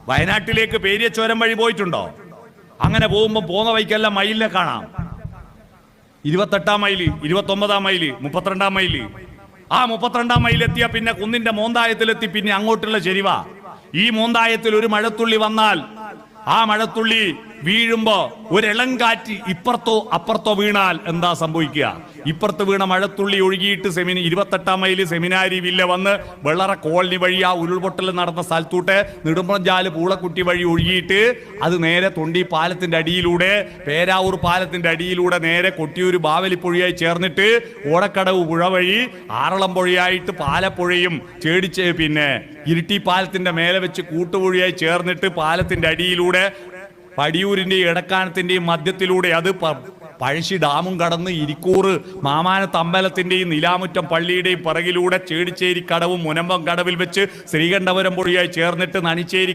വയനാട്ടിലേക്ക് പേരിയച്ചോരം വഴി പോയിട്ടുണ്ടോ? അങ്ങനെ പോകുമ്പോൾ പോകുന്ന വഴിക്കെല്ലാം മയിലിനെ കാണാം. 28-ാം മൈല്, 29-ാം മൈല്, 32-ാം മൈല്. ആ 32-ാം മൈലെത്തിയ പിന്നെ കുന്നിന്റെ മോന്തായത്തിലെത്തി. പിന്നെ അങ്ങോട്ടുള്ള ചെരിവ. ഈ മോന്തായത്തിൽ ഒരു മഴത്തുള്ളി വന്നാൽ ആ മഴത്തുള്ളി വീഴുമ്പോ ഒരിളം കാറ്റ് ഇപ്പുറത്തോ അപ്പുറത്തോ വീണാൽ എന്താ സംഭവിക്കുക? ഇപ്പുറത്ത് വീണ മഴത്തുള്ളി ഒഴുകിയിട്ട് 28-ാം മൈല് സെമിനാരി വില്ല വന്ന് വെള്ളറ കോളനി വഴി ആ ഉരുൾപൊട്ടൽ നടന്ന സ്ഥലത്തൂട്ട് നെടുമ്പളഞ്ചാല് പൂളക്കുട്ടി വഴി ഒഴുകിയിട്ട് അത് നേരെ തൊണ്ടി പാലത്തിന്റെ അടിയിലൂടെ, പേരാവൂർ പാലത്തിന്റെ അടിയിലൂടെ നേരെ കൊട്ടിയൂർ ബാവലിപ്പുഴയായി ചേർന്നിട്ട് ഓടക്കടവ് പുഴ വഴി ആറളം പുഴയായിട്ട് പാലപ്പുഴയും ചേടിച്ച് പിന്നെ ഇരിട്ടി പാലത്തിന്റെ മേലെ വെച്ച് കൂട്ടുപുഴയായി ചേർന്നിട്ട് പാലത്തിന്റെ അടിയിലൂടെ പടിയൂരിന്റെയും എടക്കാനത്തിന്റെയും മധ്യത്തിലൂടെ അത് പഴശ്ശി ഡാമും കടന്ന് ഇരിക്കൂർ മാമാനത്ത് അമ്പലത്തിന്റെയും നിലാമുറ്റം പള്ളിയുടെയും പിറകിലൂടെ ചേടിച്ചേരി കടവും മുനമ്പം കടവിൽ വെച്ച് ശ്രീകണ്ഠപുരം പുഴയായി ചേർന്നിട്ട് നനിച്ചേരി